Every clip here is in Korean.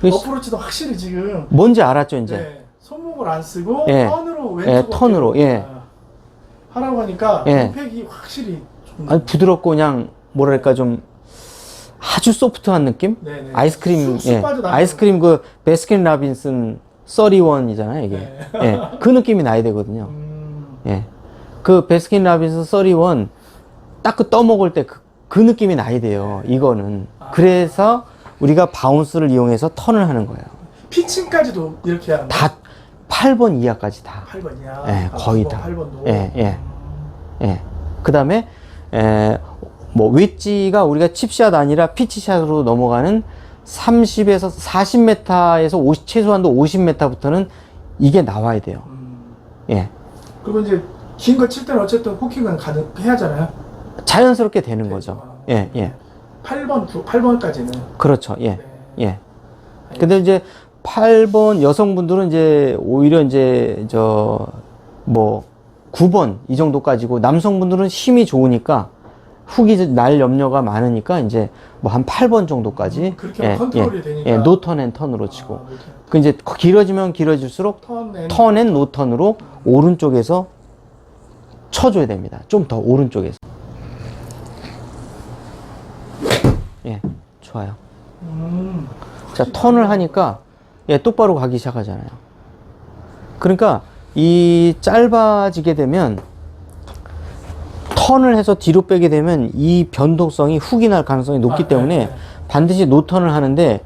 어프로치도 확실히 지금 뭔지 알았죠, 이제. 네, 손목을 안 쓰고 예. 턴으로 왼쪽 예, 턴으로, 예. 하라고 하니까 예. 임팩이 확실히 좀 아니, 부드럽고 그냥 뭐랄까 좀 아주 소프트한 느낌? 네네. 아이스크림, 쑥쑥 예. 빠져나가는 아이스크림 그 베스킨 라빈슨 31이잖아요, 이게. 네. 예. 그 느낌이 나야 되거든요. 음, 예. 그 베스킨 라빈슨 31 딱 그 떠먹을 때 그 느낌이 나야 돼요, 이거는. 그래서 우리가 바운스를 이용해서 턴을 하는 거예요. 피칭까지도 이렇게 하는 다 8번 이하까지 다. 8번이야. 예, 거의 다. 8번도. 예, 예. 예. 그 다음에, 뭐, 웨지가 우리가 칩샷 아니라 피치샷으로 넘어가는 30에서 40m에서 50, 최소한도 50m부터는 이게 나와야 돼요. 예. 그리고 이제 긴 거 칠 때는 어쨌든 호킹은 가능해야잖아요. 자연스럽게 되는 거죠. 예, 예. 8번까지는. 그렇죠. 예, 네. 예. 근데 이제 8번 여성분들은 이제 오히려 이제 뭐 9번 이 정도까지고 남성분들은 힘이 좋으니까 훅이 날 염려가 많으니까 이제 뭐 한 8번 정도까지 그렇게 컨트롤이 되니까. 예, 노턴 앤 턴으로 치고 이렇게. 그 이제 길어지면 길어질수록 턴 앤 노턴으로 오른쪽에서 쳐줘야 됩니다. 좀 더 오른쪽에서. 예, 좋아요. 자, 턴을 하니까 예, 똑바로 가기 시작하잖아요. 그러니까 이 짧아지게 되면 턴을 해서 뒤로 빼게 되면 이 변동성이 훅이 날 가능성이 높기 때문에 네. 반드시 노턴을 하는데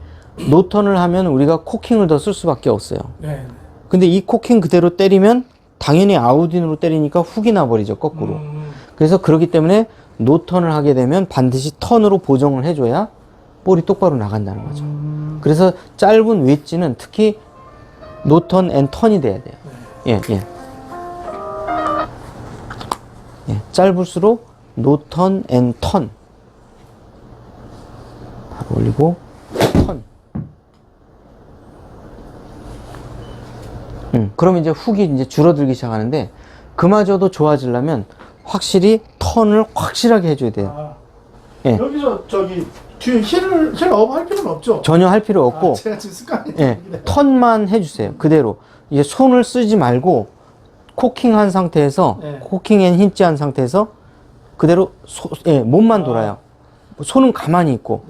노턴을 하면 우리가 코킹을 더 쓸 수밖에 없어요. 네. 근데 이 코킹 그대로 때리면 당연히 아웃인으로 때리니까 훅이 나버리죠, 거꾸로. 그래서 그렇기 때문에 노턴을 하게 되면 반드시 턴으로 보정을 해줘야 볼이 똑바로 나간다는 거죠. 그래서 짧은 웨지는 특히 노턴 앤 턴이 돼야 돼요. 예, 예. 예, 짧을수록 노턴 앤 턴. 바로 올리고 턴. 그러면 이제 훅이 이제 줄어들기 시작하는데 그마저도 좋아지려면 확실히 턴을 확실하게 해줘야 돼요. 예. 여기서 저기 뒤에 힐업 할 필요는 없죠? 전혀 할 필요 없고 제가 지금 습관이 예, 턴만 해주세요. 그대로. 이제 손을 쓰지 말고 코킹한 상태에서 코킹 앤 힌지 한 상태에서 그대로 예, 몸만 돌아요. 손은 가만히 있고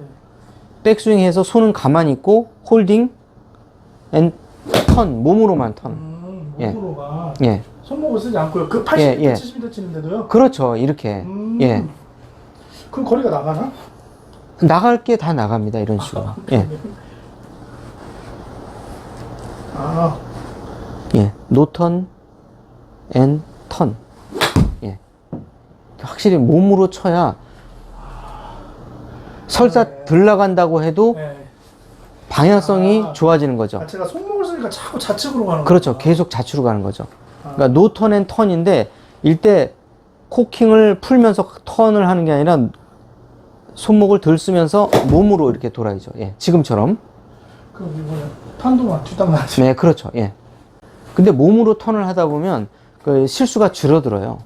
백스윙해서 손은 가만히 있고 홀딩 앤 턴, 몸으로만 턴. 몸으로만. 예. 손목을 쓰지 않고요. 그 80m, 70m 치는데도요? 그렇죠. 이렇게. 예. 그럼 거리가 나가나? 나갈 게 다 나갑니다. 이런 식으로. 예. 아, 예. 노턴 앤 턴. 예. 확실히 몸으로 쳐야 설사 덜 나간다고 해도 방향성이 좋아지는 거죠. 제가 손목을 쓰니까 자꾸 좌측으로 가는 그렇죠. 거구나. 계속 좌측으로 가는 거죠. 그러니까 노턴 앤 턴인데 일대 코킹을 풀면서 턴을 하는 게 아니라 손목을 덜 쓰면서 몸으로 이렇게 돌아야죠. 예. 지금처럼. 그럼 이번에 탄도만 뒷땅 나지. 네, 그렇죠. 예. 근데 몸으로 턴을 하다 보면 그 실수가 줄어들어요.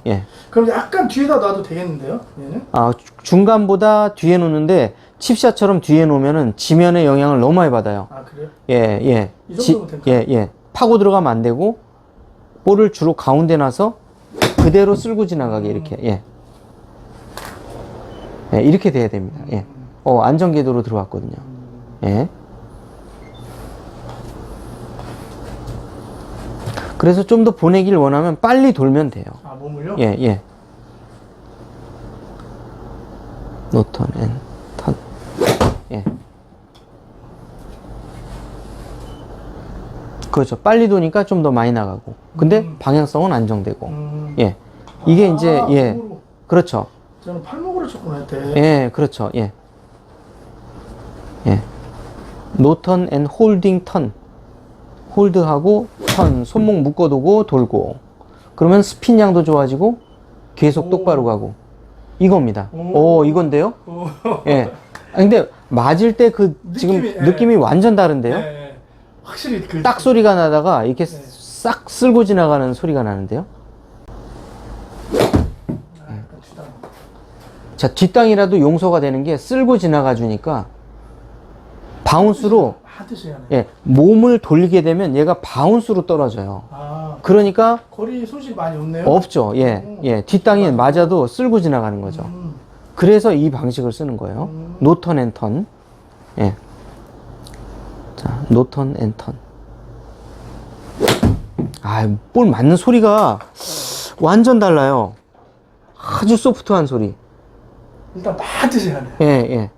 예. 그럼 약간 뒤에다 놔도 되겠는데요? 얘는? 아, 중간보다 뒤에 놓는데 칩샷처럼 뒤에 놓으면은 지면의 영향을 너무 많이 받아요. 아, 그래요? 예, 예. 이 정도면 될까요? 예, 예. 파고 들어가면 안 되고 볼을 주로 가운데 놔서 그대로 쓸고 지나가게 이렇게. 예. 예, 이렇게 돼야 됩니다. 예. 안전궤도로 들어왔거든요. 예. 그래서 좀 더 보내길 원하면 빨리 돌면 돼요. 아, 몸을요? 예, 예. 노턴 앤 턴. 예. 그렇죠. 빨리 도니까 좀 더 많이 나가고. 근데 방향성은 안정되고. 예. 이게 이제, 예. 몸으로. 그렇죠. 저는 팔목으로 쳤구나, 때. 예, 그렇죠. 예. 예. 노턴 앤 홀딩 턴. 홀드하고 턴. 손목 묶어두고 돌고. 그러면 스핀 양도 좋아지고 계속 똑바로 가고. 이겁니다. 이건데요? 예. 근데 맞을 때 그 지금 느낌이 완전 다른데요? 네. 확실히 딱 소리가 나다가 이렇게 싹 쓸고 지나가는 소리가 나는데요? 자, 뒷땅이라도 용서가 되는 게 쓸고 지나가 주니까 바운스로 반드시 해야 돼. 예, 몸을 돌리게 되면 얘가 바운스로 떨어져요. 아, 그러니까 거리 소식 많이 없네요. 없죠. 예, 예. 뒷땅이 맞아도 쓸고 지나가는 거죠. 그래서 이 방식을 쓰는 거예요. 노턴 앤 턴. 예. 자, 노턴 앤 턴. 아, 볼 맞는 소리가 완전 달라요. 아주 소프트한 소리. 일단 반드시 해야 돼. 예, 예.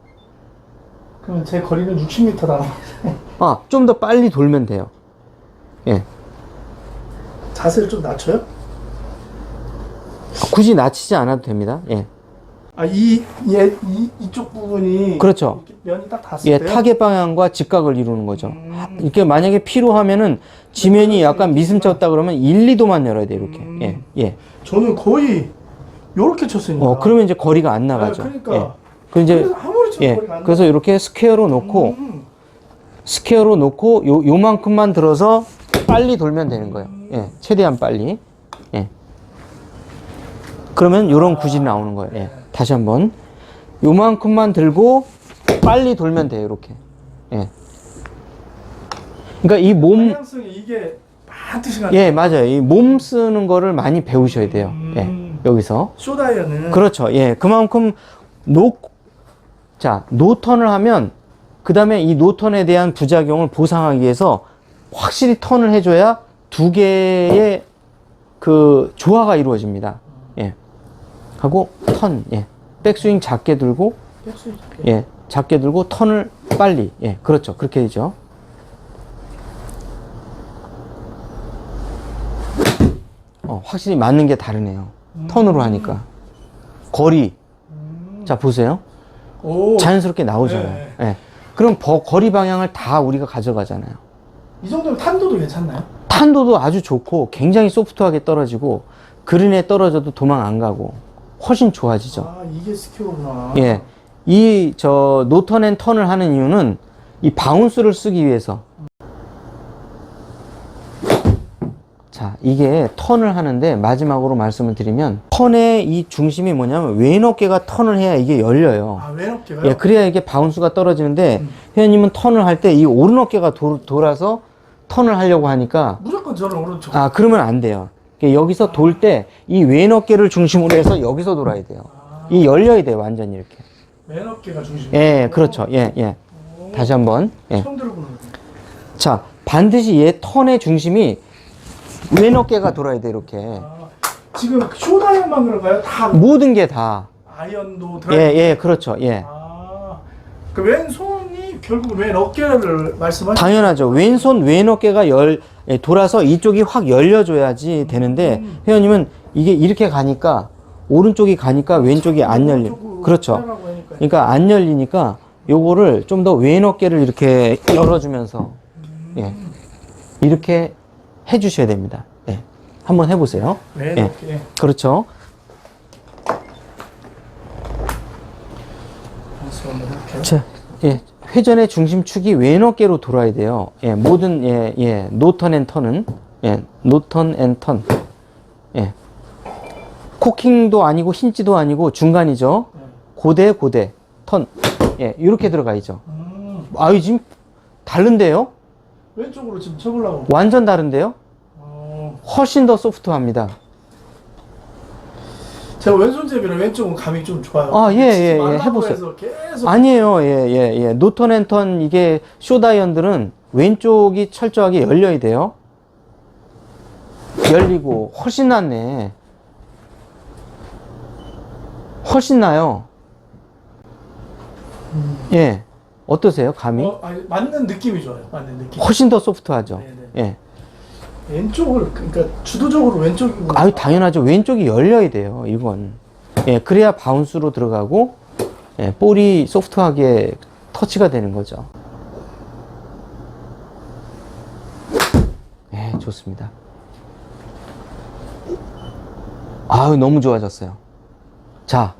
그러면 제 거리는 60m 남아. 아, 좀 더 빨리 돌면 돼요. 예. 자세를 좀 낮춰요? 굳이 낮추지 않아도 됩니다. 예. 아, 이쪽 부분이. 그렇죠. 이렇게 면이 딱 닿았을 예, 때요? 타겟 방향과 직각을 이루는 거죠. 이렇게 만약에 필요하면은 지면이 약간 미스쳤다 그러면 1, 2도만 열어야 돼요, 이렇게. 예, 예. 저는 거의 요렇게 쳤으니까. 그러면 이제 거리가 안 나가죠. 그러니까. 예. 그 이제 그래서 아무리 쳐도 예. 거리가 안 그래서 이렇게 스퀘어로 놓고 스퀘어로 놓고 요만큼만 들어서 빨리 돌면 되는 거예요. 예. 최대한 빨리. 예. 그러면 요런 구질이 나오는 거예요. 예. 다시 한번. 요만큼만 들고 빨리 돌면 돼요, 이렇게. 예. 그러니까 이 몸, 방향성이 이게 반드시 가야 예, 맞아요. 이 몸 쓰는 거를 많이 배우셔야 돼요. 예. 여기서. 쇼다이어는. 그렇죠. 예. 그만큼 노턴을 하면 그 다음에 이 노턴에 대한 부작용을 보상하기 위해서 확실히 턴을 해줘야 두 개의 그 조화가 이루어집니다. 예. 하고 턴, 예. 백스윙 작게 들고, 예. 작게 들고 턴을 빨리, 예. 그렇죠. 그렇게 되죠. 확실히 맞는 게 다르네요. 턴으로 하니까. 거리. 자, 보세요. 오, 자연스럽게 나오잖아요. 네. 예. 그럼 거리 방향을 다 우리가 가져가잖아요. 이 정도면 탄도도 괜찮나요? 탄도도 아주 좋고 굉장히 소프트하게 떨어지고 그린에 떨어져도 도망 안 가고 훨씬 좋아지죠. 아, 이게 스퀘어구나. 예. 노턴 앤 턴을 하는 이유는 이 바운스를 쓰기 위해서. 자, 이게 턴을 하는데 마지막으로 말씀을 드리면 턴의 이 중심이 뭐냐면 왼 어깨가 턴을 해야 이게 열려요. 아, 왼 어깨가요? 예, 그래야 이게 바운스가 떨어지는데 회원님은 턴을 할 때 이 오른 어깨가 돌아서 턴을 하려고 하니까 무조건 저는 오른쪽. 그러면 안 돼요. 여기서 돌 때 이 왼 어깨를 중심으로 해서 여기서 돌아야 돼요. 이 열려야 돼요, 완전히 이렇게. 왼 어깨가 중심. 예, 그렇죠. 예, 예. 다시 한번. 예. 처음 들어보는 거. 자, 반드시 얘 턴의 중심이 왼 어깨가 돌아야 돼, 이렇게. 아, 지금 쇼다이어만 그런가요? 다 모든 게 다. 아이언도 예, 드라이브. 예, 그렇죠. 예. 아, 그 왼손이 결국 왼 어깨를 말씀하시는. 당연하죠. 왼손, 왼 어깨가 돌아서 이쪽이 확 열려줘야지 되는데, 회원님은 이게 이렇게 가니까, 오른쪽이 가니까 왼쪽이 안 열려. 그렇죠. 그러니까 안 열리니까, 요거를 좀 더 왼 어깨를 이렇게 열어주면서, 예. 이렇게 해주셔야 됩니다. 예. 한번 해보세요. 왼 예. 어깨. 그렇죠. 한번 해볼게요. 자, 예. 회전의 중심축이 왼 어깨로 돌아야 돼요. 예. 모든, 노턴 앤 턴은, 노턴 앤 턴. 예. 코킹도 아니고 힌지도 아니고 중간이죠. 고대, 턴. 예. 이렇게 들어가야죠. 아유, 지금 다른데요? 왼쪽으로 지금 쳐보려고. 완전 다른데요? 훨씬 더 소프트합니다. 제가 왼손잡이라 왼쪽은 감이 좀 좋아요. 해보세요. 계속. 아니에요. 노턴 앤 턴 이게 쇼다이언들은 왼쪽이 철저하게 열려야 돼요. 열리고 훨씬 낫네. 훨씬 나요. 예. 어떠세요? 감이? 아니, 맞는 느낌이 좋아요. 맞는 느낌. 훨씬 더 소프트하죠. 네네. 예. 왼쪽을 그러니까 주도적으로 왼쪽이고. 아유, 당연하죠. 왼쪽이 열려야 돼요. 이건. 예. 그래야 바운스로 들어가고 예, 볼이 소프트하게 터치가 되는 거죠. 예, 좋습니다. 아유, 너무 좋아졌어요. 자,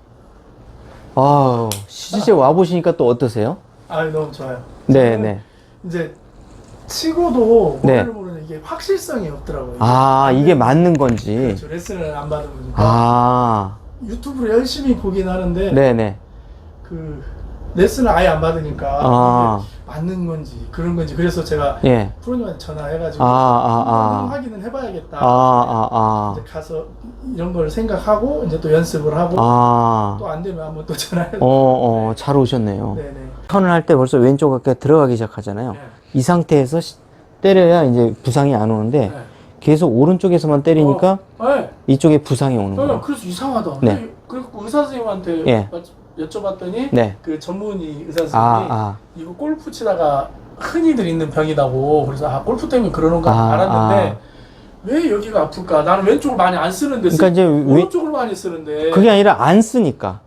시즌제 와보시니까 또 어떠세요? 너무 좋아요. 네, 저는 네. 이제 치고도 네. 모델을 모르는 이게 확실성이 없더라고요. 이게 맞는 건지. 그렇죠. 레슨을 안 받으면 아, 유튜브로 열심히 보긴 하는데 네네. 그 레슨을 아예 안 받으니까 아. 이게 맞는 건지 그런 건지 그래서 제가 예. 프로님한테 전화해가지고 아. 확인은 해봐야겠다. 아. 이제 가서 이런 걸 생각하고 이제 또 연습을 하고 아. 또 안 되면 한번 또 전화해서 잘 오셨네요. 네네. 턴을 할 때 벌써 왼쪽 어깨가 들어가기 시작하잖아요. 네. 이 상태에서 때려야 이제 부상이 안 오는데 네. 계속 오른쪽에서만 때리니까 네. 이쪽에 부상이 오는 거예요. 그래서 이상하다. 네. 그래서 의사 선생님한테 예. 여쭤봤더니 네. 그 전문의 의사 선생님이 이거 골프 치다가 흔히들 있는 병이라고 그래서 골프 때문에 그러는 거 알았는데 왜 여기가 아플까? 나는 왼쪽을 많이 안 쓰는데 그러니까 이제 오른쪽을 많이 쓰는데 그게 아니라 안 쓰니까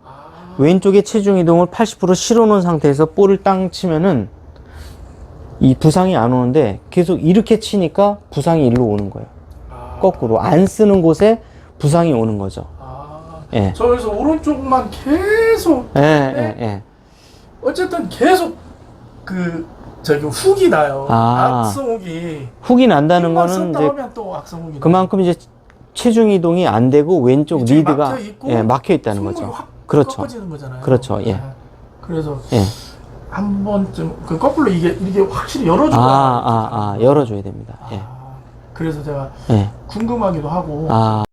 왼쪽에 체중 이동을 80% 실어놓은 상태에서 볼을 땅 치면은 이 부상이 안 오는데 계속 이렇게 치니까 부상이 일로 오는 거예요. 거꾸로 안 쓰는 곳에 부상이 오는 거죠. 예. 저 그래서 오른쪽만 계속 예. 어쨌든 계속 그 저기 훅이 나요. 악성훅이 훅이 난다는 거는 이제 또 악성훅이 그만큼 이제 체중 이동이 안 되고 왼쪽 리드가 막혀 있다는 거죠. 그렇죠. 꺾어지는 거잖아요. 그렇죠. 예. 그래서 한 번쯤 그 거꾸로 이게 확실히 열어줘야 열어줘야 됩니다. 예. 그래서 제가 예. 궁금하기도 하고.